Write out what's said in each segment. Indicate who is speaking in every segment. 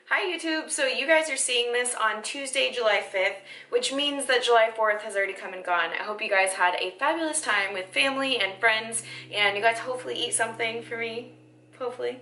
Speaker 1: Hi YouTube! So you guys are seeing this on Tuesday, July 5th, which means that July 4th has already come and gone. I hope you guys had a fabulous time with family and friends, and you guys hopefully eat something for me, hopefully.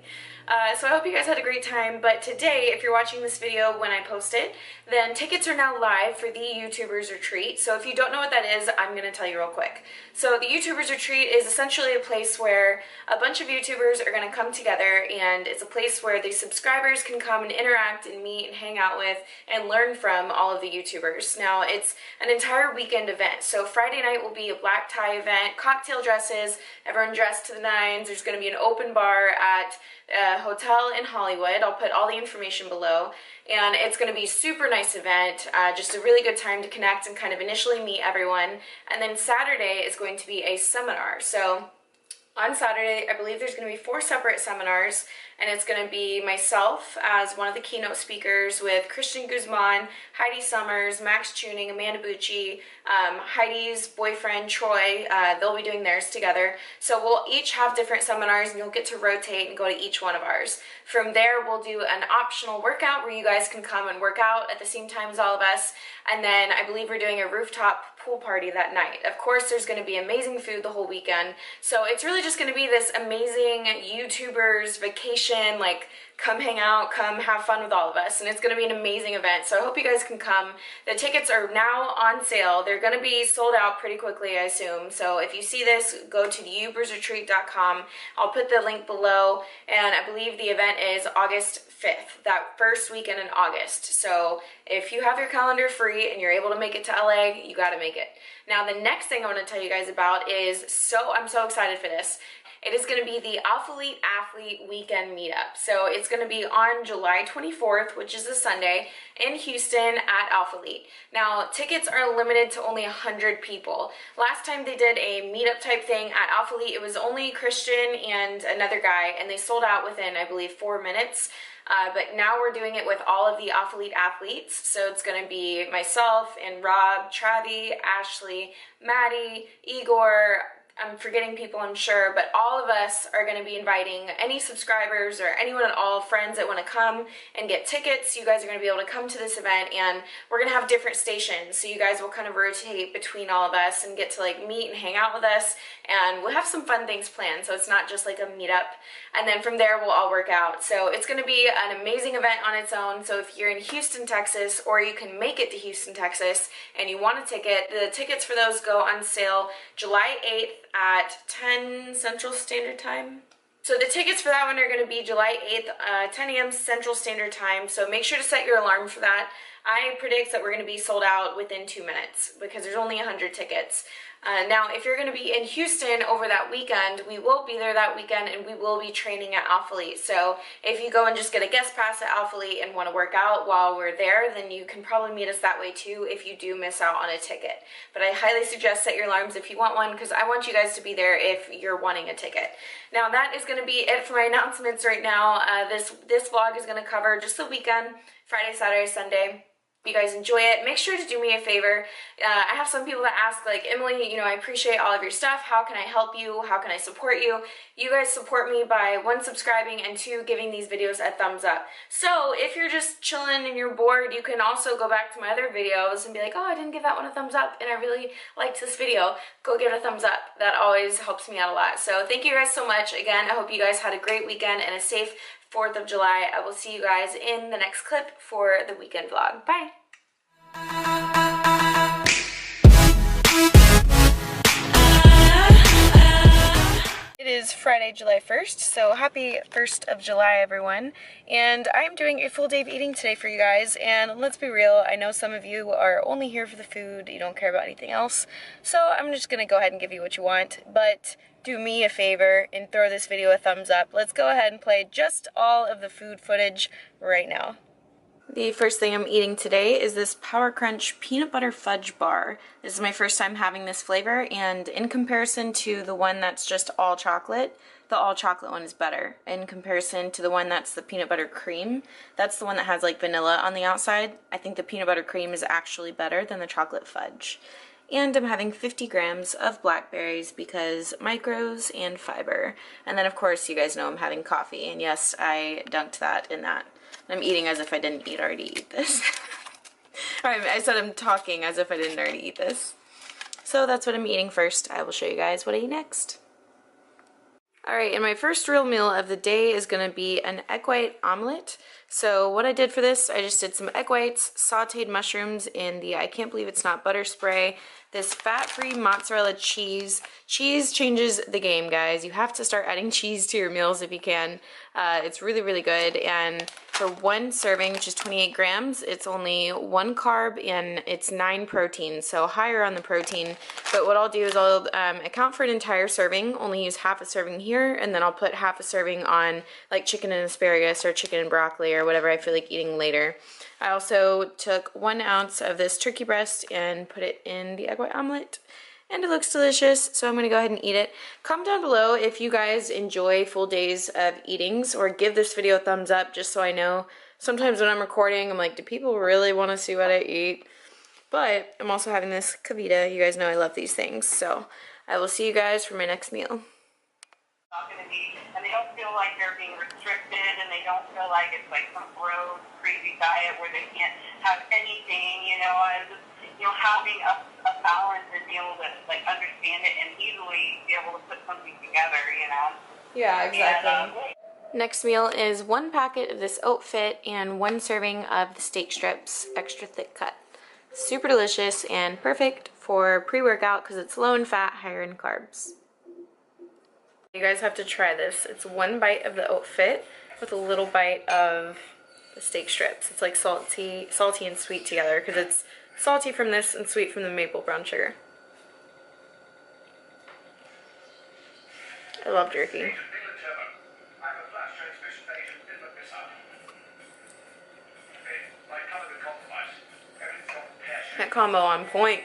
Speaker 1: So I hope you guys had a great time, but today, if you're watching this video when I post it, then tickets are now live for the YouTubers Retreat. So if you don't know what that is, I'm going to tell you real quick. So the YouTubers Retreat is essentially a place where a bunch of YouTubers are going to come together, and it's a place where the subscribers can come and interact and meet and hang out with and learn from all of the YouTubers. Now, it's an entire weekend event. So Friday night will be a black tie event, cocktail dresses, everyone dressed to the nines. There's going to be an open bar at a hotel in Hollywood. I'll put all the information below, and it's going to be a super nice event, just a really good time to connect and kind of initially meet everyone. And then Saturday is going to be a seminar. So on Saturday, I believe there's going to be 4 separate seminars, and it's going to be myself as one of the keynote speakers with Christian Guzman, Heidi Summers, Max Tuning, Amanda Bucci, Heidi's boyfriend, Troy. They'll be doing theirs together. So we'll each have different seminars, and you'll get to rotate and go to each one of ours. From there, we'll do an optional workout where you guys can come and work out at the same time as all of us. And then I believe we're doing a rooftop pool party that night. Of course, there's going to be amazing food the whole weekend. So it's really just going to be this amazing YouTubers vacation, like come hang out, come have fun with all of us, and it's going to be an amazing event. So I hope you guys can come. The tickets are now on sale. They're going to be sold out pretty quickly, I assume. So if you see this, go to youtubersretreat.com. I'll put the link below, and I believe the event is August 5th, that first weekend in August. So if you have your calendar free and you're able to make it to LA, you got to make it. Now, the next thing I want to tell you guys about is, I'm so excited for this. It is going to be the Alphalete Athlete Weekend Meetup. So it's going to be on July 24th, which is a Sunday, in Houston at Alphalete. Now, tickets are limited to only 100 people. Last time they did a meetup type thing at Alphalete, it was only Christian and another guy, and they sold out within, I believe, 4 minutes. But now we're doing it with all of the Alphalete athletes. So it's going to be myself and Rob, Travi, Ashley, Maddie, Igor. I'm forgetting people, I'm sure, but all of us are going to be inviting any subscribers or anyone at all, friends that want to come and get tickets. You guys are going to be able to come to this event, and we're going to have different stations, so you guys will kind of rotate between all of us and get to like meet and hang out with us, and we'll have some fun things planned, so it's not just like a meetup. And then from there, we'll all work out. So it's going to be an amazing event on its own. So if you're in Houston, Texas, or you can make it to Houston, Texas, and you want a ticket, the tickets for those go on sale July 8th at 10 Central Standard Time. So the tickets for that one are going to be July 8th, 10 a.m. Central Standard Time. So make sure to set your alarm for that. I predict that we're going to be sold out within 2 minutes because there's only 100 tickets. Now, if you're going to be in Houston over that weekend, we will be there that weekend, and we will be training at Alphalete. So if you go and just get a guest pass at Alphalete and want to work out while we're there, then you can probably meet us that way too if you do miss out on a ticket. But I highly suggest set your alarms if you want one, because I want you guys to be there if you're wanting a ticket. Now, that is going to be it for my announcements right now. This vlog is going to cover just the weekend, Friday, Saturday, Sunday. If you guys enjoy it, make sure to do me a favor. I have some people that ask, like, Emily, you know, I appreciate all of your stuff. How can I help you? How can I support you? You guys support me by 1, subscribing, and 2, giving these videos a thumbs up. So if you're just chilling and you're bored, you can also go back to my other videos and be like, oh, I didn't give that one a thumbs up, and I really liked this video. Go give it a thumbs up. That always helps me out a lot. So thank you guys so much. Again, I hope you guys had a great weekend and a safe 4th of July. I will see you guys in the next clip for the weekend vlog. Bye! It is Friday, July 1st, so happy 1st of July, everyone. And I'm doing a full day of eating today for you guys, and let's be real, I know some of you are only here for the food, you don't care about anything else, so I'm just gonna go ahead and give you what you want, but do me a favor and throw this video a thumbs up. Let's go ahead and play just all of the food footage right now. The first thing I'm eating today is this Power Crunch peanut butter fudge bar. This is my first time having this flavor, and in comparison to the one that's just all chocolate, the all chocolate one is better. In comparison to the one that's the peanut butter cream, that's the one that has like vanilla on the outside. I think the peanut butter cream is actually better than the chocolate fudge. And I'm having 50 grams of blackberries because micros and fiber. And then of course you guys know I'm having coffee, and yes, I dunked that in that. I'm eating as if I didn't already eat this. I said I'm talking as if I didn't already eat this. So that's what I'm eating first. I will show you guys what I eat next. Alright, and my first real meal of the day is going to be an egg white omelet. So what I did for this, I just did some egg whites, sauteed mushrooms in the I Can't Believe It's Not butter spray, this fat-free mozzarella cheese. Cheese changes the game, guys. You have to start adding cheese to your meals if you can. It's really, really good, and for one serving, which is 28 grams, it's only 1 carb and it's 9 protein, so higher on the protein. But what I'll do is I'll account for an entire serving, only use half a serving here, and then I'll put half a serving on like chicken and asparagus or chicken and broccoli or whatever I feel like eating later. I also took 1 ounce of this turkey breast and put it in the egg white omelet. And it looks delicious, so I'm going to go ahead and eat it. Comment down below if you guys enjoy full days of eatings, or give this video a thumbs up just so I know. Sometimes when I'm recording, I'm like, do people really want to see what I eat? But I'm also having this Kavita. You guys know I love these things, so I will see you guys for my next meal.
Speaker 2: Not going to be, and they don't feel like they're being restricted, and they don't feel like it's like some gross, crazy diet where they can't have anything, you know, and just, you know, having a balance and being able to like understand it and easily be able to put something together, you know.
Speaker 1: Yeah, exactly. Next meal is 1 packet of this oat fit and 1 serving of the steak strips, extra thick cut. Super delicious and perfect for pre-workout because it's low in fat, higher in carbs. You guys have to try this. It's 1 bite of the oat fit with a little bite of the steak strips. It's like salty and sweet together because it's salty from this and sweet from the maple brown sugar. I love jerky. That combo on point.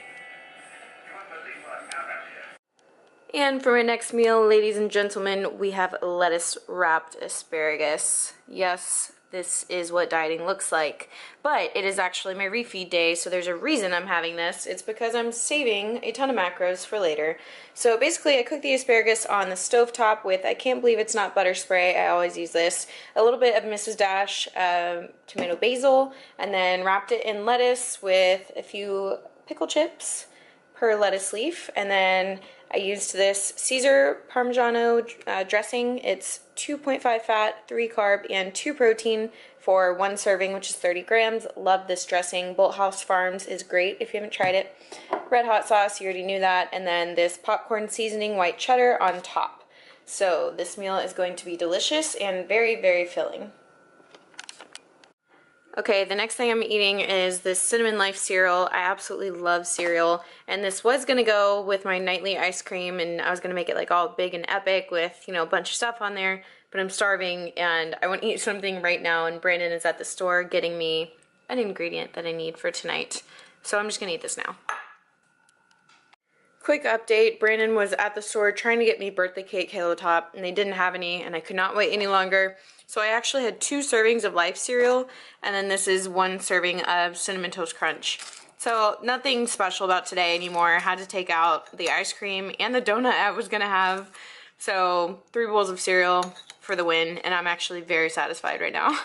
Speaker 1: And for my next meal, ladies and gentlemen, we have lettuce wrapped asparagus. Yes, this is what dieting looks like. But it is actually my refeed day, so there's a reason I'm having this. It's because I'm saving a ton of macros for later. So basically, I cooked the asparagus on the stovetop with I Can't Believe It's Not butter spray. I always use this. A little bit of Mrs. Dash tomato basil, and then wrapped it in lettuce with a few pickle chips per lettuce leaf, and then I used this Caesar Parmigiano dressing. It's 2.5 fat, 3 carb, and 2 protein for 1 serving, which is 30 grams. Love this dressing. Bolthouse Farms is great if you haven't tried it. Red hot sauce, you already knew that, and then this popcorn seasoning white cheddar on top. So this meal is going to be delicious and very, very filling. Okay, the next thing I'm eating is this Cinnamon Life cereal. I absolutely love cereal, and this was going to go with my nightly ice cream, and I was going to make it like all big and epic with, you know, a bunch of stuff on there, but I'm starving, and I want to eat something right now, and Brandon is at the store getting me an ingredient that I need for tonight, so I'm just going to eat this now. Quick update, Brandon was at the store trying to get me birthday cake Halo Top, and they didn't have any, and I could not wait any longer. So I actually had 2 servings of Life cereal, and then this is 1 serving of Cinnamon Toast Crunch. So nothing special about today anymore. I had to take out the ice cream and the donut I was going to have. So 3 bowls of cereal for the win, and I'm actually very satisfied right now.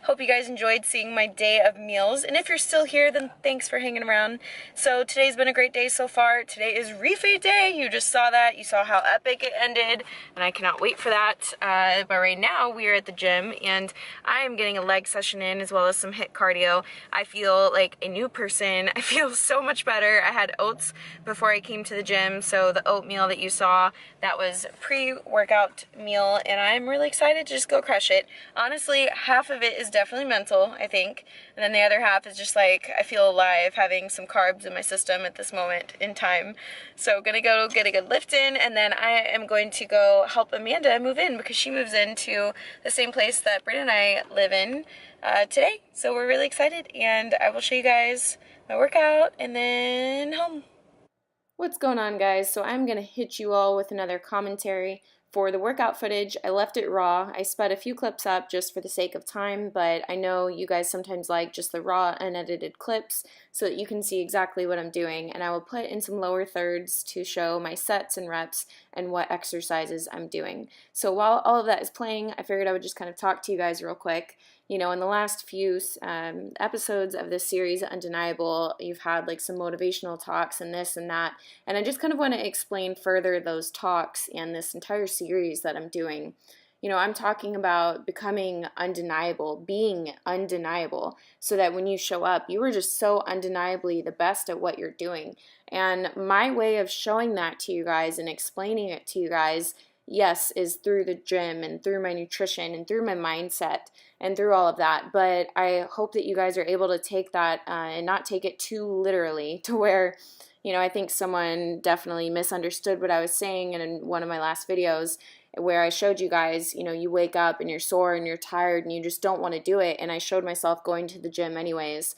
Speaker 1: Hope you guys enjoyed seeing my day of meals, and if you're still here, then thanks for hanging around. So today's been a great day so far. Today is refeed day. You just saw that. You saw how epic it ended, and I cannot wait for that. But right now we are at the gym, and I am getting a leg session in as well as some HIIT cardio. I feel like a new person. I feel so much better. I had oats before I came to the gym, so the oatmeal that you saw, that was pre-workout meal, and I'm really excited to just go crush it. Honestly, half of it is definitely mental, I think, and then the other half is just like I feel alive having some carbs in my system at this moment in time. So gonna go get a good lift in, and then I am going to go help Amanda move in because she moves into the same place that Brittany and I live in today. So we're really excited, and I will show you guys my workout and then home. What's going on, guys? So I'm gonna hit you all with another commentary. For the workout footage, I left it raw. I sped a few clips up just for the sake of time, but I know you guys sometimes like just the raw, unedited clips so that you can see exactly what I'm doing. And I will put in some lower thirds to show my sets and reps and what exercises I'm doing. So while all of that is playing, I figured I would just kind of talk to you guys real quick. You know, in the last few episodes of this series, Undeniable, you've had like some motivational talks and this and that. And I just kind of want to explain further those talks and this entire series that I'm doing. You know, I'm talking about becoming undeniable, being undeniable, so that when you show up, you are just so undeniably the best at what you're doing. And my way of showing that to you guys and explaining it to you guys, yes, is through the gym and through my nutrition and through my mindset and through all of that. But I hope that you guys are able to take that and not take it too literally to where, you know, I think someone definitely misunderstood what I was saying in one of my last videos where I showed you guys, you know, you wake up and you're sore and you're tired and you just don't want to do it. And I showed myself going to the gym anyways.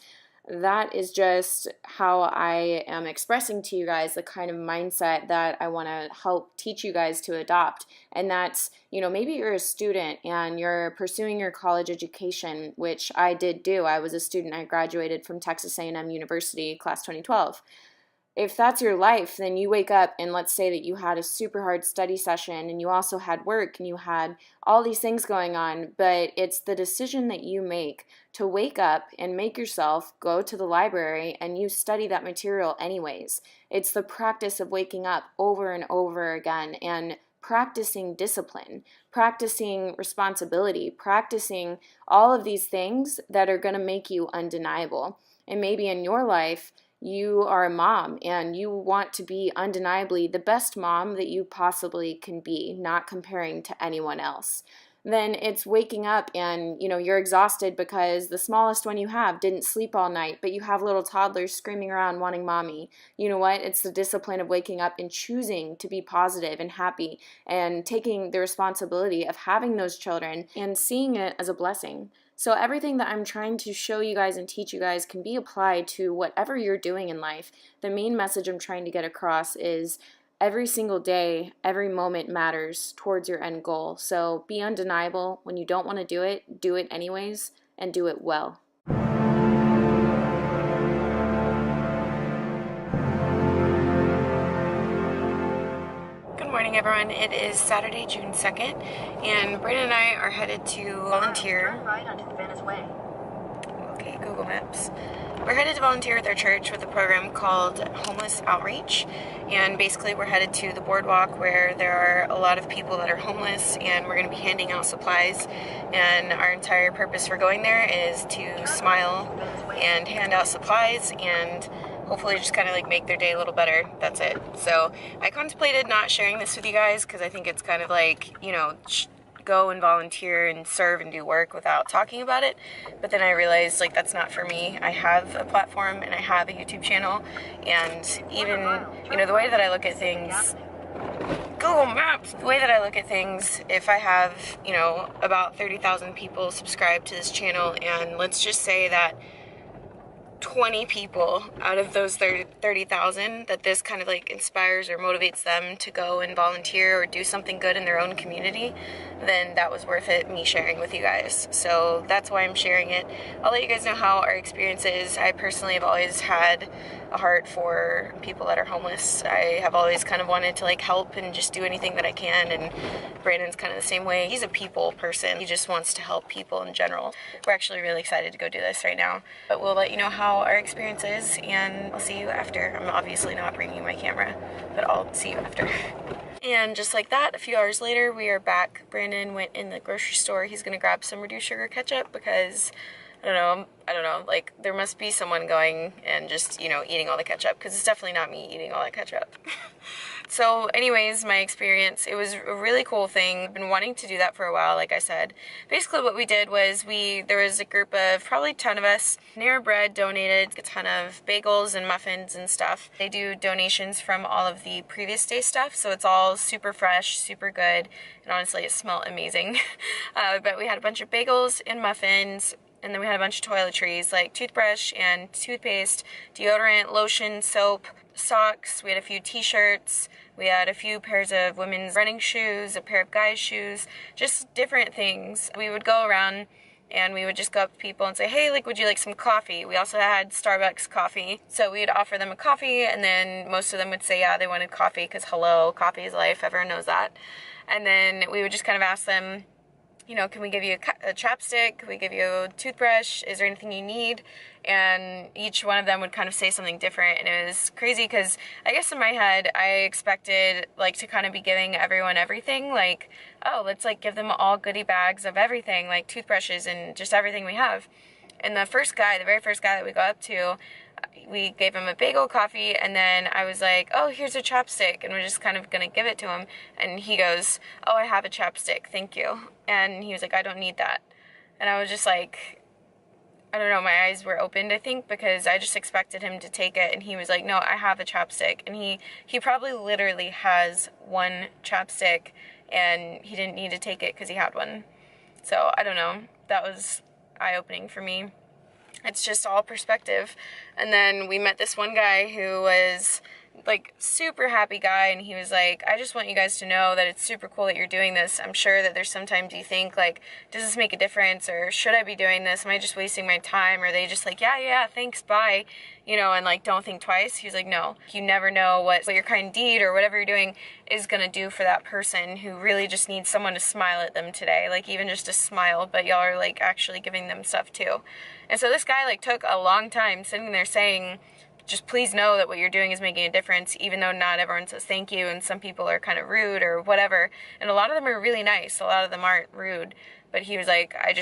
Speaker 1: That is just how I am expressing to you guys the kind of mindset that I want to help teach you guys to adopt. And that's, you know, maybe you're a student and you're pursuing your college education, which I did do. I was a student. I graduated from Texas A&M University, class 2012. If that's your life, then you wake up and let's say that you had a super hard study session and you also had work and you had all these things going on, but it's the decision that you make to wake up and make yourself go to the library and you study that material anyways. It's the practice of waking up over and over again and practicing discipline, practicing responsibility, practicing all of these things that are going to make you undeniable. And maybe in your life, you are a mom and you want to be undeniably the best mom that you possibly can be, not comparing to anyone else. Then it's waking up and, you know, you're exhausted because the smallest one you have didn't sleep all night, but you have little toddlers screaming around wanting mommy. You know what? It's the discipline of waking up and choosing to be positive and happy and taking the responsibility of having those children and seeing it as a blessing. So everything that I'm trying to show you guys and teach you guys can be applied to whatever you're doing in life. The main message I'm trying to get across is every single day, every moment matters towards your end goal. So be undeniable. When you don't want to do it anyways, and do it well. Good morning, everyone. It is Saturday, June 2nd, and Brandon and I are headed to volunteer.
Speaker 3: Turn right onto Venice Way.
Speaker 1: Okay, Google Maps. We're headed to volunteer with our church with a program called Homeless Outreach, and basically we're headed to the boardwalk where there are a lot of people that are homeless, and we're going to be handing out supplies, and our entire purpose for going there is to smile and hand out supplies and hopefully just kind of like make their day a little better. That's it. So I contemplated not sharing this with you guys because I think it's kind of like, you know, go and volunteer and serve and do work without talking about it. But then I realized like that's not for me. I have a platform and I have a YouTube channel, and even, you know, the way that I look at things, Google Maps, the way that I look at things, if I have, you know, about 30,000 people subscribed to this channel, and let's just say that 20 people out of those 30,000 that this kind of like inspires or motivates them to go and volunteer or do something good in their own community, then that was worth it, me sharing with you guys. So that's why I'm sharing it. I'll let you guys know how our experience is. I personally have always had a heart for people that are homeless. I have always kind of wanted to like help and just do anything that I can, and Brandon's kind of the same way. He's a people person. He just wants to help people in general. We're actually really excited to go do this right now, but we'll let you know how our experience is, and I'll see you after. I'm obviously not bringing my camera, but I'll see you after. And just like that, a few hours later, we are back. Brandon went in the grocery store. He's gonna grab some reduced sugar ketchup because I don't know, like there must be someone going and just, you know, eating all the ketchup, because it's definitely not me eating all that ketchup. So anyways, my experience, it was a really cool thing. I've been wanting to do that for a while, like I said. Basically what we did was there was a group of probably 10 of us. Panera Bread donated a ton of bagels and muffins and stuff. They do donations from all of the previous day stuff, so it's all super fresh, super good, and honestly it smelled amazing. But we had a bunch of bagels and muffins, and then we had a bunch of toiletries like toothbrush and toothpaste, deodorant, lotion, soap, socks, we had a few t-shirts, we had a few pairs of women's running shoes, a pair of guys' shoes, just different things. We would go around and we would just go up to people and say, hey, like, would you like some coffee? We also had Starbucks coffee. So we would offer them a coffee, and then most of them would say, yeah, they wanted coffee, because hello, coffee is life, everyone knows that. And then we would just kind of ask them, you know, can we give you a chapstick? Can we give you a toothbrush? Is there anything you need? And each one of them would kind of say something different, and it was crazy because I guess in my head I expected like to kind of be giving everyone everything, like, oh, let's like give them all goodie bags of everything, like toothbrushes and just everything we have. And the very first guy that we got up to, we gave him a big old coffee, and then I was like, oh, here's a chapstick, and we're just kind of gonna give it to him. And he goes, oh, I have a chapstick, thank you. And he was like, I don't need that. And I was just like, I don't know, my eyes were opened, I think, because I just expected him to take it, and he was like, no, I have a chapstick. And he probably literally has one chapstick, and he didn't need to take it because he had one. So I don't know, that was eye-opening for me. It's just all perspective. And then we met this one guy who was like super happy guy, and he was like, I just want you guys to know that it's super cool that you're doing this. I'm sure that there's sometimes you think like, does this make a difference, or should I be doing this? Am I just wasting my time? Or are they just like, yeah, thanks, bye, you know, and like don't think twice. He was like, no, you never know what your kind deed or whatever you're doing is gonna do for that person who really just needs someone to smile at them today, like even just a smile, but y'all are like actually giving them stuff too. And so this guy like took a long time sitting there saying, just please know that what you're doing is making a difference, even though not everyone says thank you, and some people are kind of rude or whatever. And a lot of them are really nice. A lot of them aren't rude. But he was like, I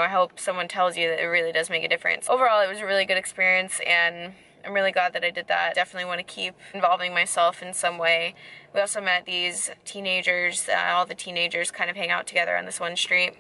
Speaker 1: hope someone tells you that it really does make a difference. Overall, it was a really good experience, and I'm really glad that I did that. Definitely want to keep involving myself in some way. We also met these teenagers. All the teenagers kind of hang out together on this one street.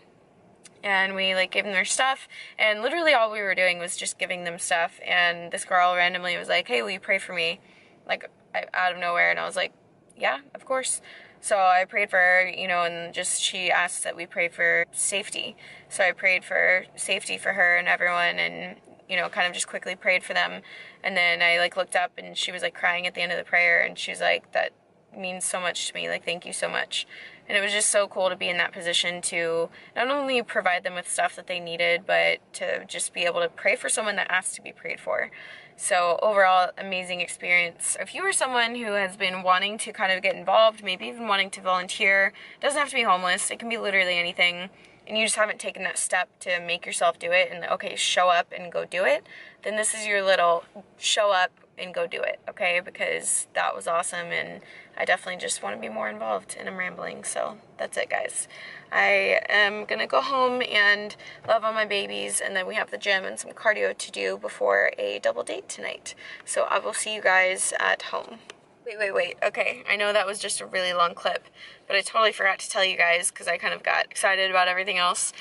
Speaker 1: And we like gave them their stuff, and literally all we were doing was just giving them stuff. And this girl randomly was like, hey, will you pray for me, like out of nowhere? And I was like, yeah, of course. So I prayed for her, you know, and just she asked that we pray for safety. So I prayed for safety for her and everyone, and you know, kind of just quickly prayed for them. And then I like looked up, and she was like crying at the end of the prayer, and she was like, that means so much to me, like thank you so much. And it was just so cool to be in that position to not only provide them with stuff that they needed, but to just be able to pray for someone that asked to be prayed for. So overall, amazing experience. If you are someone who has been wanting to kind of get involved, maybe even wanting to volunteer, it doesn't have to be homeless, it can be literally anything, and you just haven't taken that step to make yourself do it and okay, show up and go do it, then this is your little show up and go do it, okay? Because that was awesome, and I definitely just want to be more involved, and I'm rambling, so that's it, guys. I am gonna go home and love on my babies, and then we have the gym and some cardio to do before a double date tonight. So I will see you guys at home. Wait, okay, I know that was just a really long clip, but I totally forgot to tell you guys because I kind of got excited about everything else.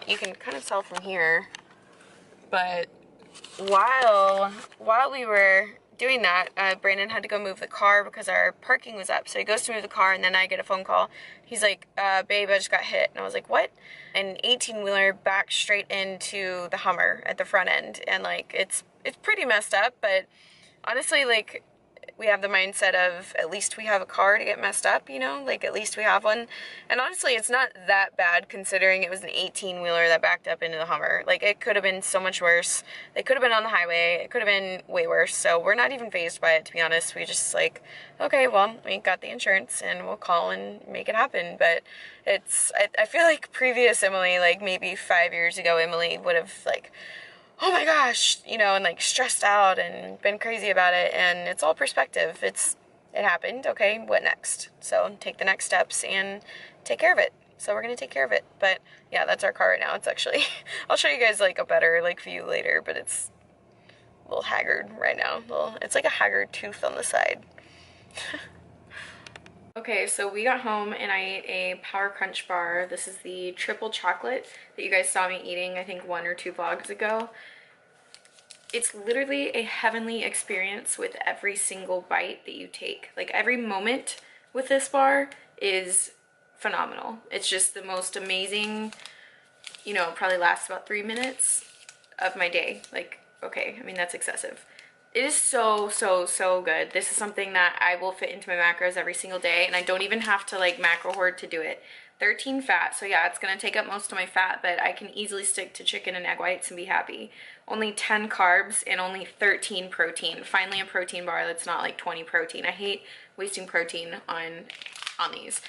Speaker 1: You can kind of tell from here, but while we were doing that, Brandon had to go move the car because our parking was up. So he goes to move the car, and then I get a phone call. He's like, babe, I just got hit. And I was like, what? An 18-wheeler backed straight into the Hummer at the front end. And like, it's pretty messed up, but honestly, like, we have the mindset of at least we have a car to get messed up, you know, like at least we have one. And honestly, it's not that bad considering it was an 18-wheeler that backed up into the Hummer. Like, it could have been so much worse. They could have been on the highway. It could have been way worse. So we're not even fazed by it, to be honest. We just like, okay, well, we got the insurance and we'll call and make it happen. But I feel like previous Emily, like maybe 5 years ago, Emily would have like, oh my gosh, you know, and like stressed out and been crazy about it. And it's all perspective. It happened. Okay, what next? So take the next steps and take care of it. So we're gonna take care of it. But yeah, that's our car right now. It's actually, I'll show you guys like a better like view later, but it's a little haggard right now. It's like a haggard tooth on the side. Okay, so we got home and I ate a Power Crunch bar. This is the triple chocolate that you guys saw me eating, I think 1 or 2 vlogs ago. It's literally a heavenly experience with every single bite that you take. Like, every moment with this bar is phenomenal. It's just the most amazing, you know, it probably lasts about 3 minutes of my day. Like, okay, I mean, that's excessive. It is so, so, so good. This is something that I will fit into my macros every single day, and I don't even have to like macro hoard to do it. 13 fat, so yeah, it's gonna take up most of my fat, but I can easily stick to chicken and egg whites and be happy. Only 10 carbs and only 13 protein. Finally a protein bar that's not like 20 protein. I hate wasting protein on these.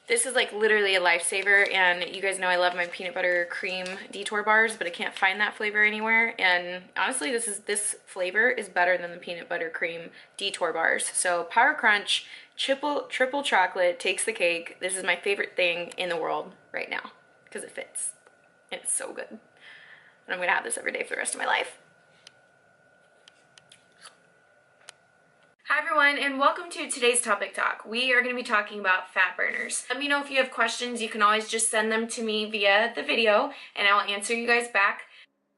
Speaker 1: This is like literally a lifesaver, and you guys know I love my peanut butter cream detour bars, but I can't find that flavor anywhere. And honestly, this flavor is better than the peanut butter cream detour bars. So Power Crunch triple chocolate takes the cake. This is my favorite thing in the world right now because it fits. It's so good. And I'm gonna have this every day for the rest of my life. Hi everyone, and welcome to today's topic talk. We are going to be talking about fat burners. Let me know if you have questions. You can always just send them to me via the video and I will answer you guys back.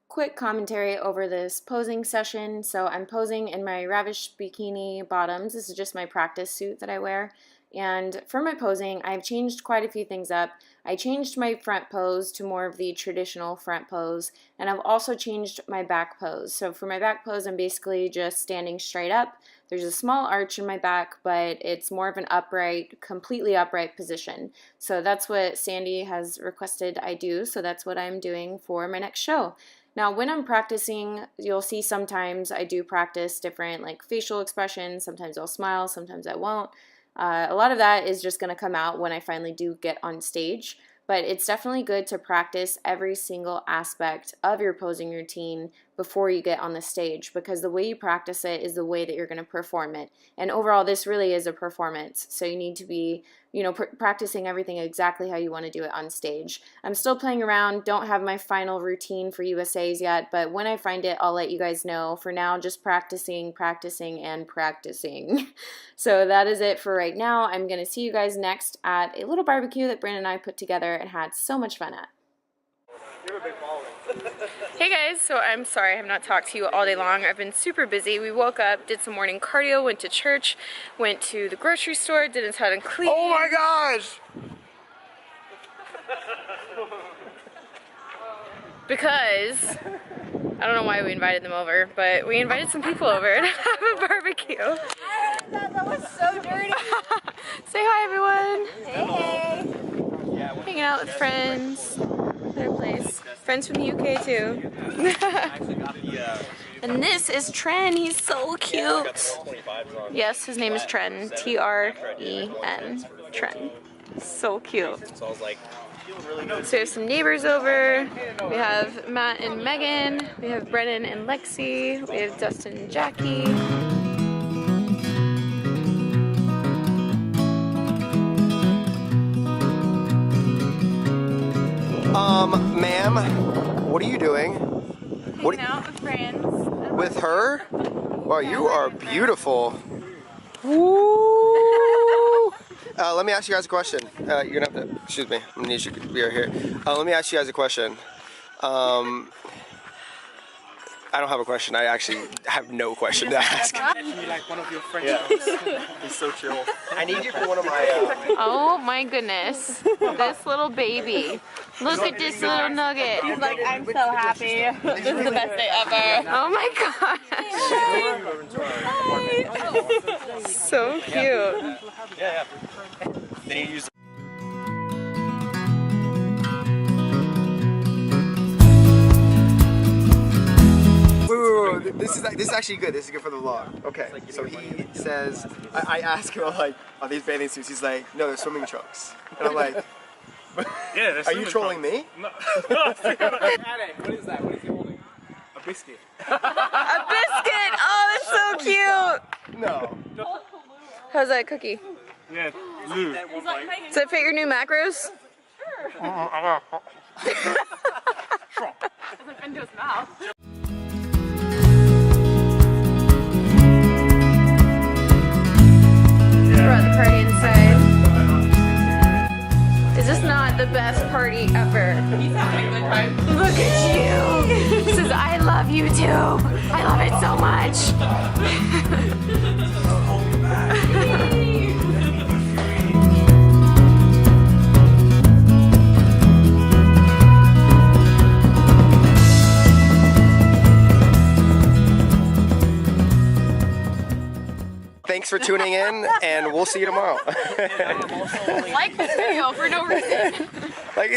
Speaker 1: Quick commentary over this posing session. So I'm posing in my Ravish bikini bottoms. This is just my practice suit that I wear. And for my posing, I've changed quite a few things up. I changed my front pose to more of the traditional front pose, and I've also changed my back pose. So for my back pose, I'm basically just standing straight up. There's a small arch in my back, but it's more of an upright, completely upright position. So that's what Sandy has requested I do, so that's what I'm doing for my next show. Now, when I'm practicing, you'll see sometimes I do practice different like facial expressions. Sometimes I'll smile, sometimes I won't. A lot of that is just going to come out when I finally do get on stage, but it's definitely good to practice every single aspect of your posing routine before you get on the stage, because the way you practice it is the way that you're going to perform it. And overall, this really is a performance, so you need to be, practicing everything exactly how you want to do it on stage. I'm still playing around, don't have my final routine for USAs yet, but when I find it, I'll let you guys know. For now, just practicing, and practicing. So that is it for right now. I'm going to see you guys next at a little barbecue that Brandon and I put together and had so much fun at.
Speaker 3: You have a big following.
Speaker 1: Hey guys, so I'm sorry I have not talked to you all day long. I've been super busy. We woke up, did some morning cardio, went to church, went to the grocery store, did a ton of cleaning.
Speaker 3: Oh my gosh!
Speaker 1: Because, I don't know why we invited them over, but we invited some people over to have a barbecue.
Speaker 4: I thought that was so dirty.
Speaker 1: Say hi everyone.
Speaker 4: Hey.
Speaker 1: Hanging out with friends. Their place. Friends from the UK too. And this is Tren. He's so cute. Yes, his name is Tren. T-R-E-N. Tren. So cute. So we have some neighbors over. We have Matt and Megan. We have Brennan and Lexi. We have Dustin and Jackie.
Speaker 3: Ma'am, what are you doing?
Speaker 1: Hanging out with friends.
Speaker 3: With her? Wow, you are beautiful. Woo! Let me ask you guys a question. You're gonna have to, excuse me, I'm gonna need you to be right here. Let me ask you guys a question. I don't have a question. I actually have no question to ask.
Speaker 5: Actually, like one of your friends. Yeah. He's so chill.
Speaker 3: I need you for one of my.
Speaker 1: Oh my goodness. This little baby. Look at this little nugget.
Speaker 4: He's like, I'm so happy. This is the best day ever.
Speaker 1: Oh my gosh. So cute.
Speaker 5: Yeah. Then you use.
Speaker 3: Wait. This is actually good. This is good for the vlog. Okay. So he says, I ask him, I'm like, are these bathing suits? He's like, no, they're swimming trunks. And I'm like,
Speaker 5: yeah.
Speaker 3: Are you trolling me?
Speaker 5: No. What is that? What is he holding? A biscuit.
Speaker 1: A biscuit! Oh, that's so cute!
Speaker 3: No.
Speaker 1: How's that cookie?
Speaker 5: Yeah. Lou.
Speaker 1: Does that fit your new macros?
Speaker 4: Doesn't fit into his mouth.
Speaker 1: We're at the party inside. Is this not the best party ever?
Speaker 4: He's having a good time.
Speaker 1: Look at you! He says, I love you too. I love it so much.
Speaker 3: thanks for tuning in, and we'll see you tomorrow.
Speaker 4: Like this video for no reason.
Speaker 3: Like